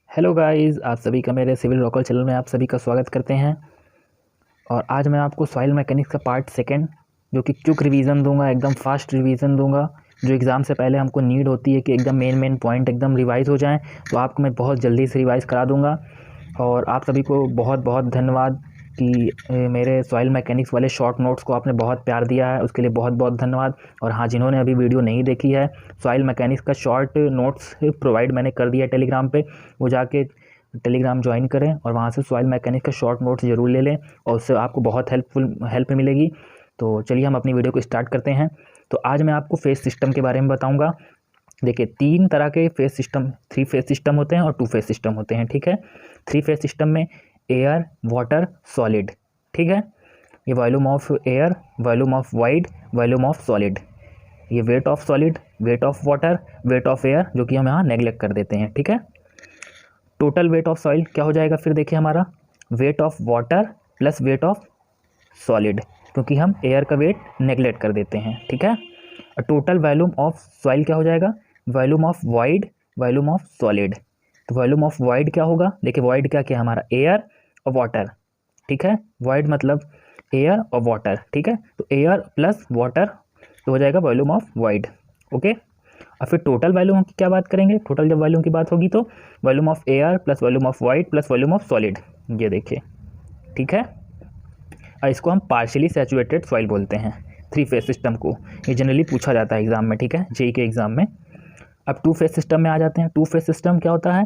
Hello guys, आप सभी का मेरे सिविल रॉकल चैनल में आप सभी का स्वागत करते हैं। और आज मैं आपको सॉइल मैकेनिक्स का पार्ट सेकंड जो कि क्विक रिवीजन दूंगा, एकदम फास्ट रिवीजन दूंगा। जो एग्ज़ाम से पहले हमको नीड होती है कि एकदम मेन पॉइंट एकदम रिवाइज़ हो जाएं, तो आपको मैं बहुत जल्दी से रिवाइज़ करा दूंगा। और आप सभी को बहुत बहुत धन्यवाद कि मेरे सॉइल मैकेनिक्स वाले शॉर्ट नोट्स को आपने बहुत प्यार दिया है, उसके लिए बहुत बहुत धन्यवाद। और हाँ, जिन्होंने अभी वीडियो नहीं देखी है, सॉइल मैकेनिक्स का शॉर्ट नोट्स प्रोवाइड मैंने कर दिया है टेलीग्राम पे, वो जाके टेलीग्राम ज्वाइन करें और वहाँ से सॉइल मैकेनिक्स का शॉर्ट नोट्स ज़रूर ले लें और उससे आपको बहुत हेल्प मिलेगी। तो चलिए हम अपनी वीडियो को स्टार्ट करते हैं। तो आज मैं आपको फेज सिस्टम के बारे में बताऊँगा। देखिए, 3 तरह के फेज सिस्टम, 3 फेज सिस्टम होते हैं और 2 फेज सिस्टम होते हैं। ठीक है, 3 फेज सिस्टम में एयर, वाटर, सॉलिड। ठीक है, ये volume of air, volume of void, volume of solid, ये weight of solid, weight of water, weight of air, जो कि हम यहाँ नेगलेक्ट कर देते हैं। ठीक है, टोटल वेट ऑफ सॉइल क्या हो जाएगा फिर देखिए हमारा, wait of water plus wait of solid, क्योंकि हम एयर का वेट नेगलेक्ट कर देते हैं। ठीक है, और टोटल वॉल्यूम ऑफ सॉइल क्या हो जाएगा, volume of void, volume of solid. तो वॉल्यूम ऑफ वाइड क्या होगा, देखिए वाइड क्या क्या हमारा, एयर और वाटर। ठीक है, वाइड मतलब एयर और वाटर। ठीक है, तो एयर प्लस वाटर तो हो जाएगा वॉल्यूम ऑफ वाइड। ओके, और फिर टोटल वॉल्यूम की क्या बात करेंगे, टोटल जब वॉल्यूम की बात होगी तो volume of air plus volume of wide plus volume of solid, ये देखिए। ठीक है, और इसको हम पार्शियली सैचुरेटेड सॉइल बोलते हैं, 3 फेज सिस्टम को। ये जनरली पूछा जाता है एग्जाम में। ठीक है, जेईई के एग्जाम में। अब 2 फेज सिस्टम में आ जाते हैं। 2 फेज सिस्टम क्या होता है,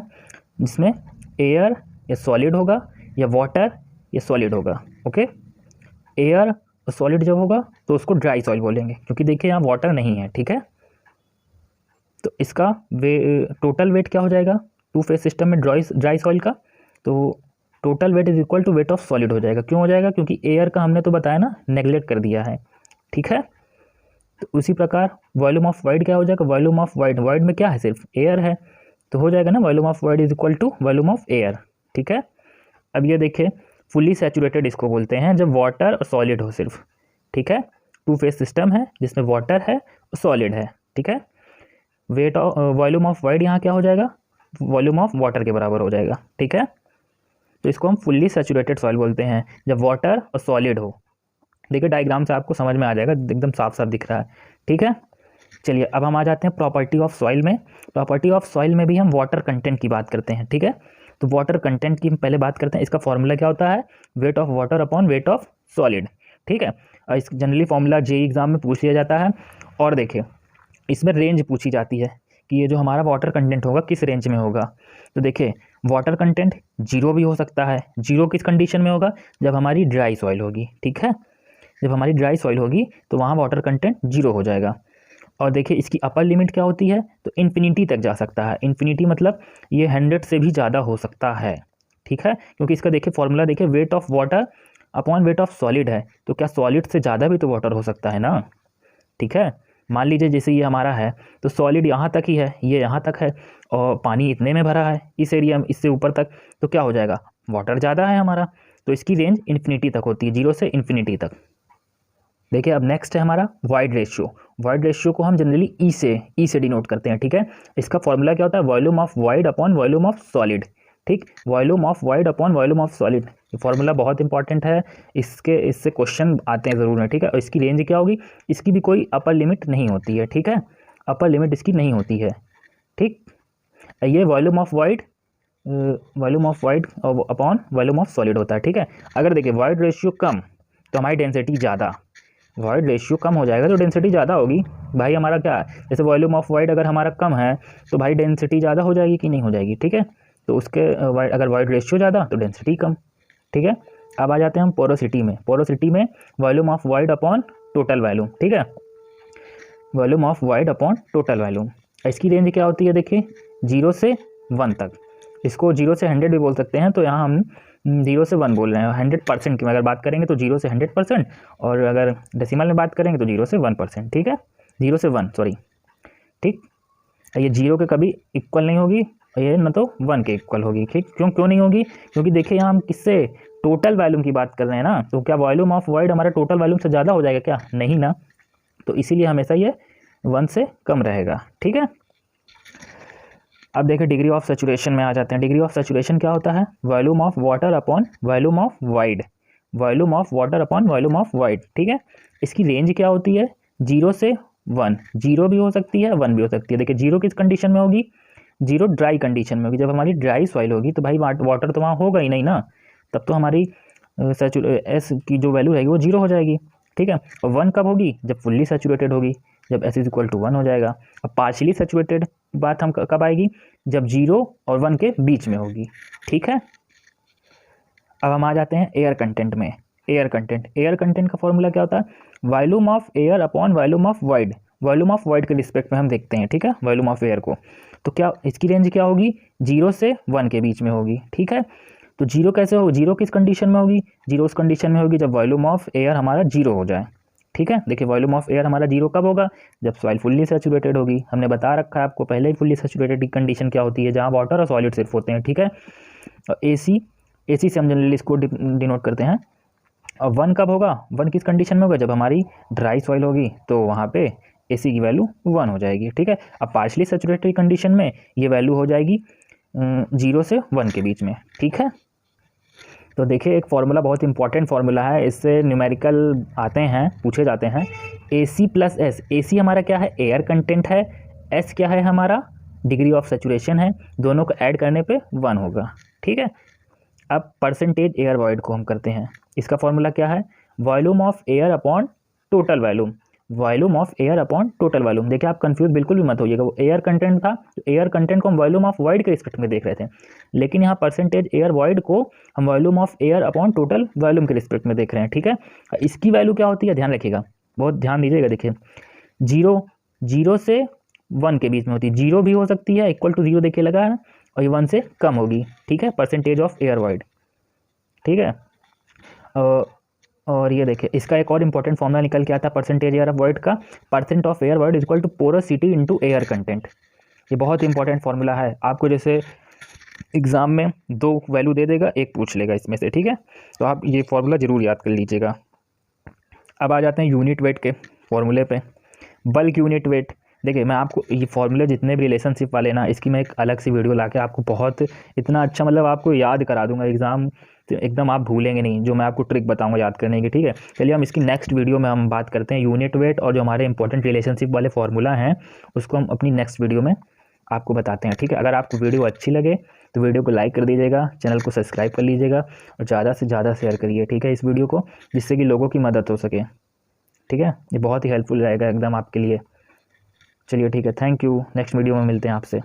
जिसमें एयर या सॉलिड होगा या वाटर या सॉलिड होगा। ओके, एयर और सॉलिड जब होगा तो उसको ड्राई सॉइल बोलेंगे, क्योंकि देखिए यहाँ वाटर नहीं है। ठीक है, तो इसका टोटल वेट क्या हो जाएगा 2 फेज सिस्टम में ड्राई सॉइल का, तो total weight is equal to weight of solid हो जाएगा। क्यों हो जाएगा, क्योंकि एयर का हमने तो बताया ना, नेगलेक्ट कर दिया है। ठीक है, तो उसी प्रकार वॉल्यूम ऑफ वाइड क्या हो जाएगा, वॉल्यूम ऑफ वाइड, वाइड में क्या है, सिर्फ एयर है, तो हो जाएगा ना volume of void is equal to volume of air. ठीक है, अब ये देखिए, फुल्ली सैचुरेटेड इसको बोलते हैं जब वाटर और सॉलिड हो सिर्फ। ठीक है, 2 फेज सिस्टम है जिसमें वाटर है और सॉलिड है। ठीक है, weight of volume of wide यहाँ क्या हो जाएगा, वॉल्यूम ऑफ वाटर के बराबर हो जाएगा। ठीक है, तो इसको हम फुल्ली सैचुरेटेड सॉइल बोलते हैं जब वाटर और सॉलिड हो। देखिए डायग्राम से आपको समझ में आ जाएगा, एकदम साफ साफ दिख रहा है। ठीक है, चलिए अब हम आ जाते हैं प्रॉपर्टी ऑफ सॉइल में। प्रॉपर्टी ऑफ सॉइल में भी हम वाटर कंटेंट की बात करते हैं। ठीक है, तो वाटर कंटेंट की हम पहले बात करते हैं। इसका फॉर्मूला क्या होता है, wait of water upon weight of solid. ठीक है, और इस जनरली फॉर्मूला जेईई एग्जाम में पूछ लिया जाता है। और देखिए, इसमें रेंज पूछी जाती है कि ये जो हमारा वाटर कंटेंट होगा किस रेंज में होगा। तो देखिए, वाटर कंटेंट 0 भी हो सकता है। 0 किस कंडीशन में होगा, जब हमारी ड्राई सॉइल होगी। ठीक है, जब हमारी ड्राई सॉइल होगी तो वहाँ वाटर कंटेंट 0 हो जाएगा। और देखिए, इसकी अपर लिमिट क्या होती है, तो इन्फिनिटी तक जा सकता है। इन्फिनिटी मतलब ये 100 से भी ज़्यादा हो सकता है। ठीक है, क्योंकि इसका देखिए फॉर्मूला देखिए, wait of water upon weight of solid है, तो क्या सॉलिड से ज़्यादा भी तो वाटर हो सकता है ना। ठीक है, मान लीजिए जैसे ये हमारा है तो सॉलिड यहाँ तक ही है, ये यहाँ तक है और पानी इतने में भरा है इस एरिया में, इससे ऊपर तक, तो क्या हो जाएगा, वाटर ज़्यादा है हमारा, तो इसकी रेंज इन्फिनिटी तक होती है, 0 से इन्फिनिटी तक। देखिए, अब नेक्स्ट है हमारा वाइड रेशियो। वाइड रेशियो को हम जनरली ई से डिनोट करते हैं। ठीक है, इसका फॉर्मूला क्या होता है, volume of void upon volume of solid. ठीक, volume of void upon volume of solid, ये फॉर्मूला बहुत इंपॉर्टेंट है, इससे क्वेश्चन आते हैं ज़रूर है। ठीक है, और इसकी रेंज क्या होगी, इसकी भी कोई अपर लिमिट नहीं होती है। ठीक है, अपर लिमिट इसकी नहीं होती है। ठीक, ये volume of void upon volume of solid होता है। ठीक है, अगर देखिए वाइड रेशियो कम तो हमारी डेंसिटी ज़्यादा, वाइड रेशियो कम हो जाएगा तो डेंसिटी ज़्यादा होगी। भाई हमारा क्या है, जैसे वॉल्यूम ऑफ वाइड अगर हमारा कम है तो भाई डेंसिटी ज़्यादा हो जाएगी कि नहीं हो जाएगी। ठीक है, तो उसके अगर वाइड रेशियो ज़्यादा तो डेंसिटी कम। ठीक है, अब आ जाते हैं हम पोरोसिटी में। पोरोसिटी में volume of void upon total volume. ठीक है, volume of void upon total volume, इसकी रेंज क्या होती है, देखिए 0 से 1 तक। इसको 0 से 100 भी बोल सकते हैं, तो यहाँ हम 0 से 1 बोल रहे हैं। 100% की अगर बात करेंगे तो 0 से 100%, और अगर डेसिमल में बात करेंगे तो 0 से 1%। ठीक है, 0 से 1, सॉरी। ठीक, ये 0 के कभी इक्वल नहीं होगी, ये न तो 1 के इक्वल होगी। ठीक, क्यों नहीं होगी, क्योंकि देखिए यहाँ हम किससे, टोटल वॉल्यूम की बात कर रहे हैं ना, तो क्या वॉल्यूम ऑफ वाइड हमारा टोटल वॉल्यूम से ज़्यादा हो जाएगा क्या, नहीं ना, तो इसीलिए हमेशा ये 1 से कम रहेगा। ठीक है, अब देखिए डिग्री ऑफ सैचुरेशन में आ जाते हैं। डिग्री ऑफ सैचुरेशन क्या होता है? Volume of water upon volume of void, volume of water upon volume of wide, ठीक है। इसकी रेंज क्या होती है? 0 से 1, 0 भी हो सकती है 1 भी हो सकती है। देखिए 0 किस कंडीशन में होगी? 0 ड्राई कंडीशन में होगी। जब हमारी ड्राई सॉइल होगी तो भाई वाटर तो वहाँ होगा ही नहीं ना, तब तो हमारी एस की जो वैल्यू रहेगी वो 0 हो जाएगी, ठीक है। और 1 कब होगी? जब फुल्ली सैचुरेटेड होगी, जब एस इज इक्वल टू 1 हो जाएगा। अब पार्शियली सैचुरेटेड बात हम कब आएगी? जब 0 और 1 के बीच में होगी, ठीक है। अब हम आ जाते हैं एयर कंटेंट में। एयर कंटेंट का फॉर्मूला क्या होता है? Volume of air upon volume of void, volume of wide के रिस्पेक्ट में हम देखते हैं, ठीक है, वॉल्यूम ऑफ एयर को। तो क्या इसकी रेंज क्या होगी? 0 से 1 के बीच में होगी, ठीक है। तो 0 कैसे होगी? 0 किस कंडीशन में होगी? 0 उस कंडीशन में होगी जब वॉल्यूम ऑफ एयर हमारा 0 हो जाए, ठीक है। देखिए वॉल्यूम ऑफ एयर हमारा 0 कब होगा? जब सॉइल फुल्ली सैचुरेटेड होगी। हमने बता रखा है आपको पहले ही फुल्ली सैचुरेटेड की कंडीशन क्या होती है, जहाँ वाटर और सॉलिड सिर्फ होते हैं, ठीक है। और एसी से हम जनरली इसको डिनोट करते हैं। और 1 कब होगा? 1 किस कंडीशन में होगा? जब हमारी ड्राई सॉइल होगी तो वहाँ पे एसी की वैल्यू 1 हो जाएगी, ठीक है। अब पार्शली सैचुरेटेड कंडीशन में ये वैल्यू हो जाएगी 0 से 1 के बीच में, ठीक है। तो देखिए एक फार्मूला बहुत इंपॉर्टेंट फार्मूला है, इससे न्यूमेरिकल आते हैं, पूछे जाते हैं। AC प्लस एस, AC हमारा क्या है? एयर कंटेंट है। S क्या है? हमारा डिग्री ऑफ सैचुरेशन है। दोनों को ऐड करने पे 1 होगा, ठीक है। अब परसेंटेज एयर वॉइड को हम करते हैं। इसका फॉर्मूला क्या है? Volume of air upon total volume, volume of air upon total volume. देखिए आप कंफ्यूज बिल्कुल भी मत होइएगा, वो एयर कंटेंट था, तो एयर कंटेंट को हम वॉल्यूम ऑफ वॉइड के रिस्पेक्ट में देख रहे थे, लेकिन यहाँ परसेंटेज एयर वॉइड को हम volume of air upon total volume के रिस्पेक्ट में देख रहे हैं, ठीक है। इसकी वैल्यू क्या होती है? ध्यान रखिएगा, बहुत ध्यान दीजिएगा। देखिए 0 से 1 के बीच में होती है, 0 भी हो सकती है, इक्वल टू 0 देखिए लगा है, और ये 1 से कम होगी, ठीक है, परसेंटेज ऑफ एयर वॉइड, ठीक है। और ये देखिए इसका एक और इंपॉर्टेंट फॉर्मूला निकल के आता है परसेंटेज एयर ऑफ वॉइड का, percent of air void is equal to porosity into air content. ये बहुत इंपॉर्टेंट फॉर्मूला है, आपको जैसे एग्जाम में 2 वैल्यू दे देगा, एक पूछ लेगा इसमें से, ठीक है। तो आप ये फॉर्मूला जरूर याद कर लीजिएगा। अब आ जाते हैं यूनिट वेट के फॉर्मूले पे। बल्क यूनिट वेट, देखिए मैं आपको ये फॉर्मूले जितने भी रिलेशनशिप वाले ना, इसकी मैं एक अलग सी वीडियो लाके आपको बहुत इतना अच्छा मतलब आपको याद करा दूंगा, एग्जाम तो एकदम आप भूलेंगे नहीं, जो मैं आपको ट्रिक बताऊंगा याद करने की, ठीक है। चलिए हम इसकी नेक्स्ट वीडियो में हम बात करते हैं यूनिट वेट, और जो हमारे इंपॉर्टेंट रिलेशनशिप वाले फॉर्मूला हैं उसको हम अपनी नेक्स्ट वीडियो में आपको बताते हैं, ठीक है। अगर आपको वीडियो अच्छी लगे तो वीडियो को लाइक कर दीजिएगा, चैनल को सब्सक्राइब कर लीजिएगा, और ज़्यादा से ज़्यादा शेयर करिए, ठीक है, इस वीडियो को, जिससे कि लोगों की मदद हो सके, ठीक है। ये बहुत ही हेल्पफुल रहेगा एकदम आपके लिए। चलिए ठीक है, थैंक यू, नेक्स्ट वीडियो में मिलते हैं आपसे।